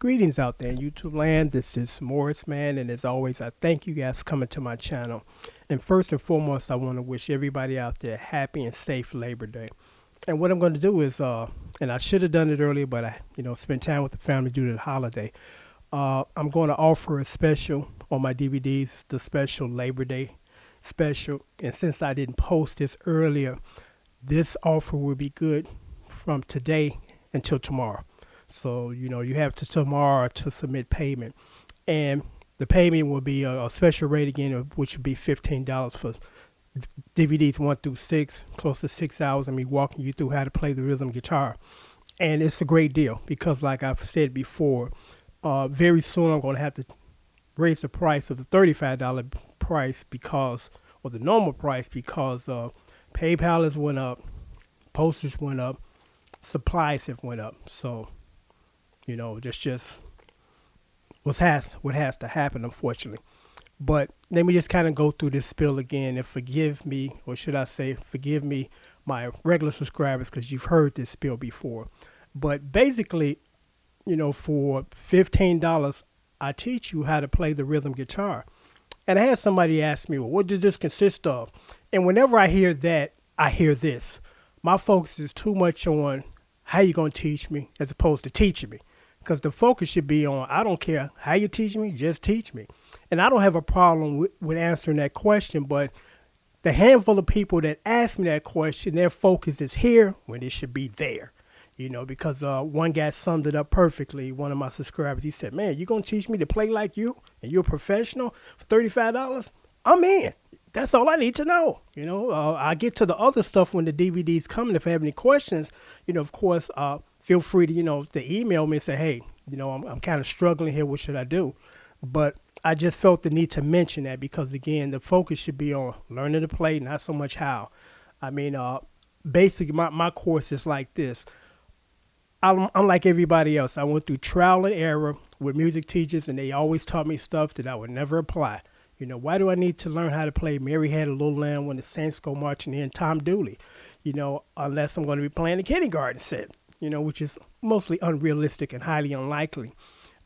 Greetings out there in YouTube land. This is Morris, man, and as always, I thank you guys for coming to my channel. And first and foremost, I want to wish everybody out there happy and safe Labor Day. And what I'm going to do is, and I should have done it earlier, but I, spent time with the family due to the holiday. I'm going to offer a special on my DVDs, the special Labor Day special. And since I didn't post this earlier, this offer will be good from today until tomorrow. So, you have to tomorrow to submit payment. And the payment will be a special rate again, which would be $15 for DVDs 1 through 6, close to 6 hours, and me walking you through how to play the rhythm guitar. And it's a great deal because, like I've said before, very soon I'm going to have to raise the price of the $35 price or the normal price, because PayPal has went up, postage went up, supplies have went up. So, just what has to happen, unfortunately. But let me just kind of go through this spiel again and forgive me, or should I say forgive me, my regular subscribers, because you've heard this spiel before. But basically, for $15, I teach you how to play the rhythm guitar. And I had somebody ask me, well, what does this consist of? And whenever I hear that, I hear this. My focus is too much on how you going to teach me as opposed to teaching me. Because the focus should be on, I don't care how you teach me, just teach me. And I don't have a problem with answering that question, but the handful of people that ask me that question, their focus is here when it should be there. Because one guy summed it up perfectly. One of my subscribers, he said, man, you going to teach me to play like you and you're a professional for $35? I'm in. That's all I need to know. I get to the other stuff when the DVDs come. And if I have any questions, of course, feel free to email me and say, hey, I'm kind of struggling here. What should I do? But I just felt the need to mention that because, again, the focus should be on learning to play, not so much how. I mean, basically, my course is like this. I'm like everybody else. I went through trial and error with music teachers, and they always taught me stuff that I would never apply. Why do I need to learn how to play Mary Had a Little Lamb When the Saints Go Marching In, Tom Dooley, unless I'm going to be playing the kindergarten set, which is mostly unrealistic and highly unlikely.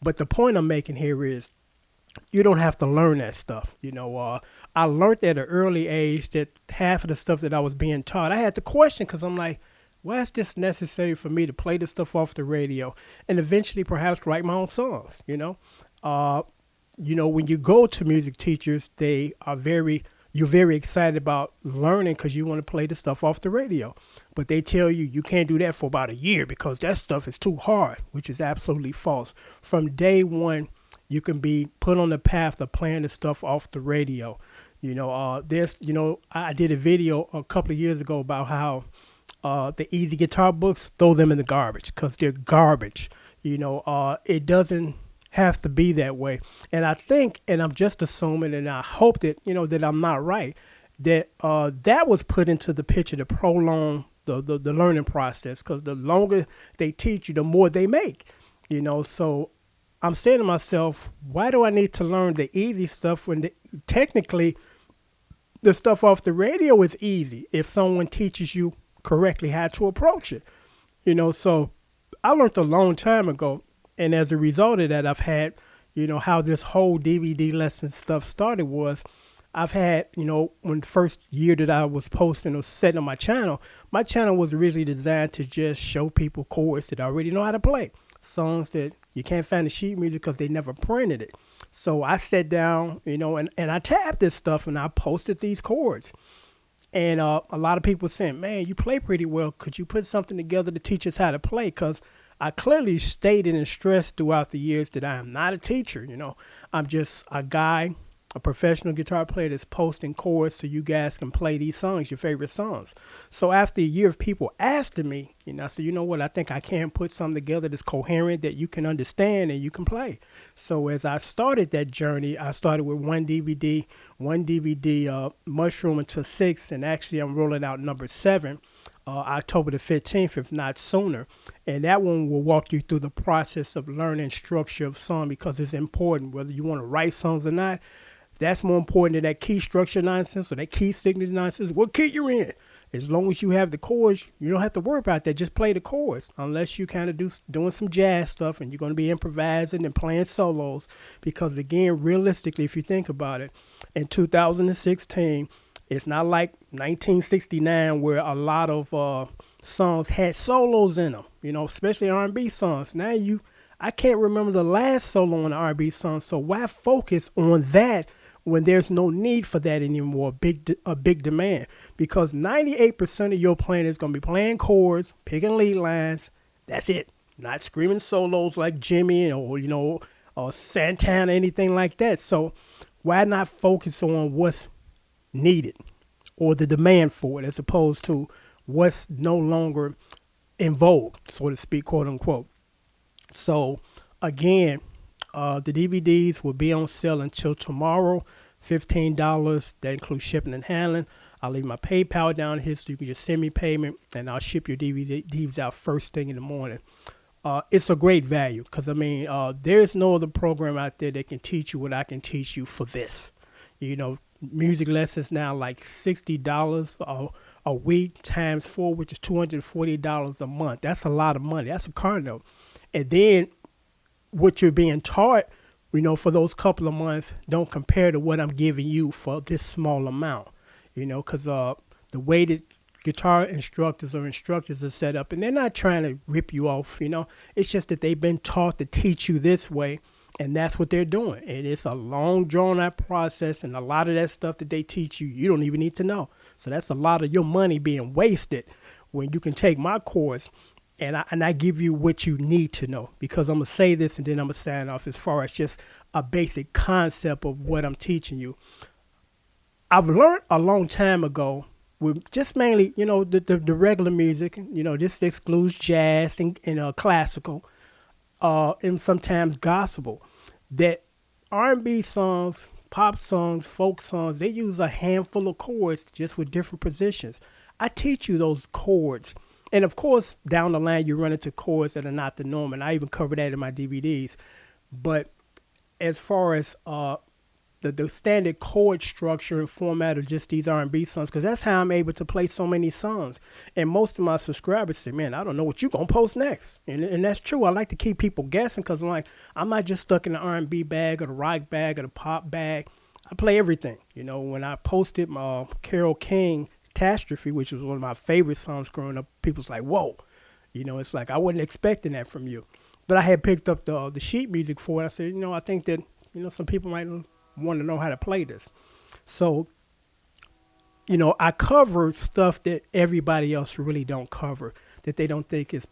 But the point I'm making here is you don't have to learn that stuff. I learned at an early age that half of the stuff that I was being taught, I had to question because I'm like, why is this necessary for me to play this stuff off the radio and eventually perhaps write my own songs, when you go to music teachers, you're very excited about learning because you want to play the stuff off the radio. But they tell you you can't do that for about a year because that stuff is too hard, which is absolutely false. From day one, you can be put on the path of playing the stuff off the radio. I did a video a couple of years ago about how the easy guitar books, throw them in the garbage because they're garbage. It doesn't have to be that way. And I think, and I'm just assuming, and I hope that, that I'm not right, that that was put into the picture to prolong the learning process, because the longer they teach you, the more they make, So I'm saying to myself, why do I need to learn the easy stuff when technically the stuff off the radio is easy if someone teaches you correctly how to approach it, So I learned a long time ago. And as a result of that, I've had, how this whole DVD lesson stuff started was I've had, when the first year that I was posting or setting on my channel was originally designed to just show people chords that I already know how to play, songs that you can't find the sheet music because they never printed it. So I sat down, and I tabbed this stuff and I posted these chords. And a lot of people saying, man, you play pretty well. Could you put something together to teach us how to play? Because I clearly stated and stressed throughout the years that I am not a teacher. I'm just a guy, a professional guitar player that's posting chords so you guys can play these songs, your favorite songs. So after a year of people asking me, I said, you know what, I think I can put something together that's coherent that you can understand and you can play. So as I started that journey, I started with one DVD, mushroom until 6, and actually I'm rolling out number 7. October the 15th, if not sooner. And that one will walk you through the process of learning structure of song, because it's important whether you want to write songs or not. That's more important than that key structure nonsense or that key signature nonsense. What key you're in? As long as you have the chords, you don't have to worry about that. Just play the chords, unless you kind of doing some jazz stuff and you're going to be improvising and playing solos. Because again, realistically, if you think about it, in 2016, it's not like 1969 where a lot of songs had solos in them. Especially R&B songs. I can't remember the last solo on an R&B song. So why focus on that when there's no need for that anymore? A big demand, because 98% of your playing is going to be playing chords, picking lead lines. That's it. Not screaming solos like Jimmy or Santana, anything like that. So why not focus on what's needed or the demand for it, as opposed to what's no longer in vogue, so to speak, quote unquote. So again, the DVDs will be on sale until tomorrow, $15. That includes shipping and handling. I'll leave my PayPal down here so you can just send me payment, and I'll ship your DVDs out first thing in the morning. It's a great value because, there's no other program out there that can teach you what I can teach you for this. Music lessons now like $60 a week times 4, which is $240 a month. That's a lot of money. That's a car note. And then what you're being taught, for those couple of months, don't compare to what I'm giving you for this small amount, because the way that guitar instructors are set up, and they're not trying to rip you off, it's just that they've been taught to teach you this way, and that's what they're doing. And it's a long, drawn-out process, and a lot of that stuff that they teach you, you don't even need to know. So that's a lot of your money being wasted when you can take my course and I give you what you need to know, because I'm going to say this and then I'm going to sign off as far as just a basic concept of what I'm teaching you. I've learned a long time ago with just mainly, the regular music, this excludes jazz and classical, and sometimes gospel, that R&B songs, pop songs, folk songs, they use a handful of chords just with different positions. I teach you those chords. And of course, down the line, you run into chords that are not the norm. And I even cover that in my DVDs. But as far as the standard chord structure and format of just these R&B songs, because that's how I'm able to play so many songs. And most of my subscribers say, man, I don't know what you're going to post next. And that's true. I like to keep people guessing, because I'm not just stuck in the R&B bag or the rock bag or the pop bag. I play everything. When I posted my Carole King Catastrophe, which was one of my favorite songs growing up, people's like, whoa. It's like I wasn't expecting that from you. But I had picked up the sheet music for it. I said, I think that, some people might want to know how to play this. So, I cover stuff that everybody else really don't cover, that they don't think is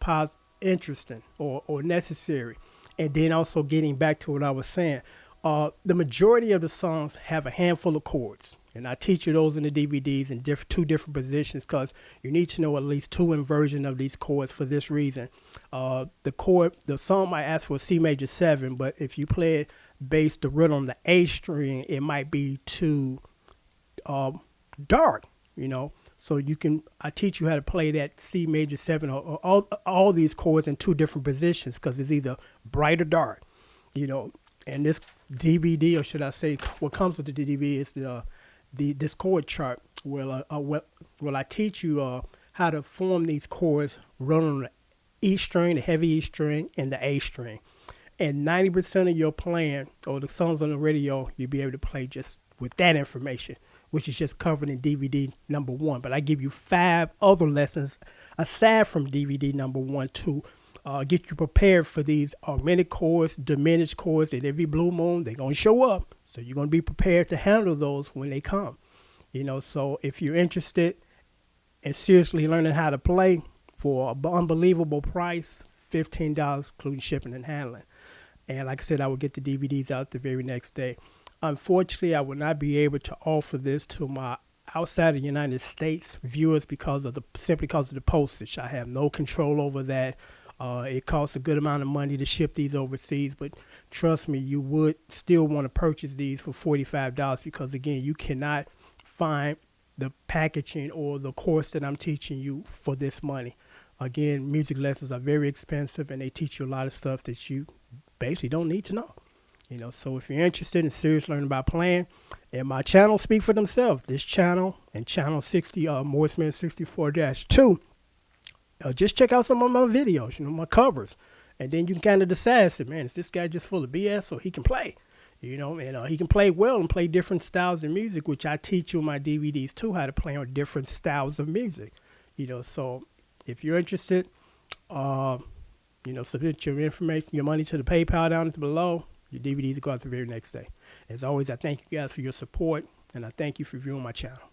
interesting or necessary. And then also getting back to what I was saying, the majority of the songs have a handful of chords. And I teach you those in the DVDs in two different positions, because you need to know at least 2 inversions of these chords for this reason. The song might ask for a C major 7, but if you play it based the rhythm on the A string, it might be too dark, So I teach you how to play that C major 7 or all these chords in 2 different positions, because it's either bright or dark, And this DVD, or should I say, what comes with the DVD is this chord chart where I teach you how to form these chords running on the E string, the heavy E string, and the A string. And 90% of your playing, or the songs on the radio, you'll be able to play just with that information, which is just covered in DVD number 1. But I give you 5 other lessons aside from DVD number 1 to get you prepared for these augmented chords, diminished chords. At every blue moon, they're going to show up. So you're going to be prepared to handle those when they come. So if you're interested in seriously learning how to play for an unbelievable price, $15, including shipping and handling. And like I said, I will get the DVDs out the very next day. Unfortunately, I will not be able to offer this to my outside of the United States viewers simply because of the postage. I have no control over that. It costs a good amount of money to ship these overseas, but trust me, you would still want to purchase these for $45 because, again, you cannot find the packaging or the course that I'm teaching you for this money. Again, music lessons are very expensive, and they teach you a lot of stuff that you basically don't need to know. So if you're interested in serious learning about playing, and my channel speak for themselves. This channel and channel 60, Morrisman 64-2. Just check out some of my videos, my covers, and then you can kind of decide, say, man, is this guy just full of BS or he can play? And he can play well and play different styles of music, which I teach you in my DVDs too, how to play on different styles of music. So if you're interested, submit your information, your money to the PayPal down below. Your DVDs will go out the very next day. As always, I thank you guys for your support, and I thank you for viewing my channel.